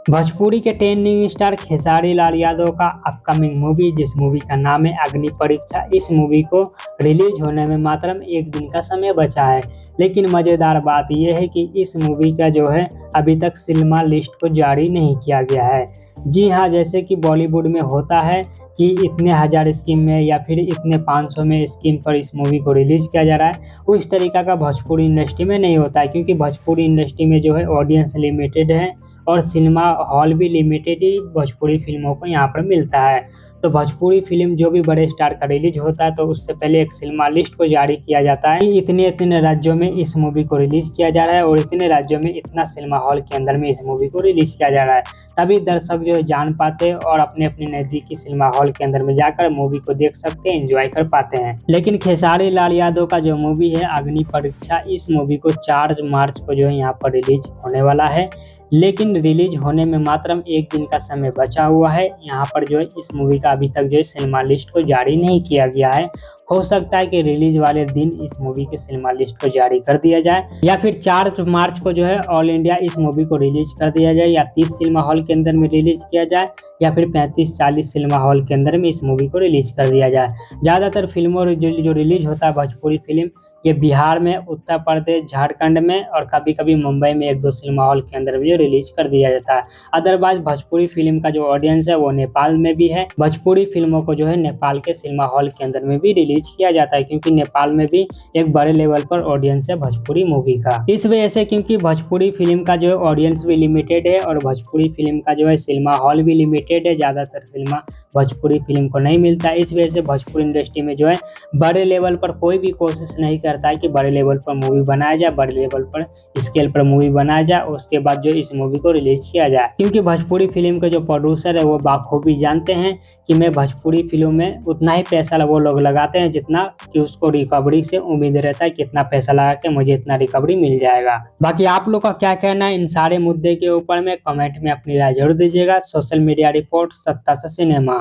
भोजपुरी के trending star Khesari Lal Yadav का upcoming movie, जिस मूवी का नाम है अग्नि परीक्षा, इस मूवी को रिलीज होने में मात्र एक दिन का समय बचा है। लेकिन मज़ेदार बात यह है कि इस मूवी का जो है अभी तक सिनेमा लिस्ट को जारी नहीं किया गया है। जी हाँ, जैसे कि बॉलीवुड में होता है कि इतने हज़ार स्कीम में या फिर इतने 500 में स्कीम पर इस मूवी को रिलीज़ किया जा रहा है, उस तरीका का भोजपुरी इंडस्ट्री में नहीं होता है, क्योंकि भोजपुरी इंडस्ट्री में जो है ऑडियंस लिमिटेड है और सिनेमा हॉल भी लिमिटेड ही भोजपुरी फिल्मों को यहाँ पर मिलता है। तो भोजपुरी फिल्म जो भी बड़े स्टार का रिलीज होता है तो उससे पहले एक सिनेमा लिस्ट को जारी किया जाता है कि इतने इतने राज्यों में इस मूवी को रिलीज किया जा रहा है और इतने राज्यों में इतना सिनेमा हॉल के अंदर में इस मूवी को रिलीज किया जा रहा है। तभी दर्शक जो है जान पाते हैं और अपने अपने नज़दीकी सिनेमा हॉल के अंदर में जाकर मूवी को देख सकते हैं, एंजॉय कर पाते हैं। लेकिन खेसारी लाल यादव का जो मूवी है अग्नि परीक्षा, इस मूवी को 4 मार्च को जो है यहाँ पर रिलीज होने वाला है। लेकिन रिलीज होने में मात्र एक दिन का समय बचा हुआ है। यहाँ पर जो है इस मूवी का अभी तक जो है सिनेमा लिस्ट को जारी नहीं किया गया है। हो सकता है कि रिलीज वाले दिन इस मूवी के सिनेमा लिस्ट को जारी कर दिया जाए, या फिर 4 मार्च को जो है ऑल इंडिया इस मूवी को रिलीज कर दिया जाए, या 30 सिनेमा हॉल के अंदर में रिलीज किया जाए, या फिर 35-40 सिनेमा हॉल के अंदर में इस मूवी को रिलीज कर दिया जाए। ज़्यादातर फिल्मों जो रिलीज होता है भोजपुरी फिल्म, ये बिहार में, उत्तर प्रदेश, झारखंड में और कभी कभी मुंबई में 1-2 सिनेमा हॉल के अंदर भी रिलीज कर दिया जाता है। अदरवाइज भोजपुरी फिल्म का जो ऑडियंस है वो नेपाल में भी है। भोजपुरी फिल्मों को जो है नेपाल के सिनेमा हॉल के अंदर में भी रिलीज किया जाता है, क्योंकि नेपाल में भी एक बड़े लेवल पर ऑडियंस है भोजपुरी मूवी का। इस वजह से, क्योंकि भोजपुरी फिल्म का जो है ऑडियंस भी लिमिटेड है और भोजपुरी फिल्म का जो है सिनेमा हॉल भी लिमिटेड है, ज़्यादातर सिनेमा भोजपुरी फिल्म को नहीं मिलता है। इस वजह से भोजपुरी इंडस्ट्री में जो है बड़े लेवल पर कोई भी कोशिश नहीं करता है कि बड़े लेवल पर मूवी बनाया जाए, बड़े लेवल पर स्केल पर मूवी बनाया जाए और उसके बाद जो इस मूवी को रिलीज किया जाए। क्योंकि भोजपुरी फिल्म के जो प्रोड्यूसर है वो बाखूबी जानते हैं कि मैं भोजपुरी फिल्म में उतना ही पैसा वो लोग लगाते हैं जितना कि उसको रिकवरी से उम्मीद रहता है कि इतना पैसा लगा के मुझे इतना रिकवरी मिल जाएगा। बाकी आप लोग का क्या कहना है इन सारे मुद्दे के ऊपर में कमेंट में अपनी राय जरूर दीजिएगा। सोशल मीडिया रिपोर्ट सत्ता से सिनेमा।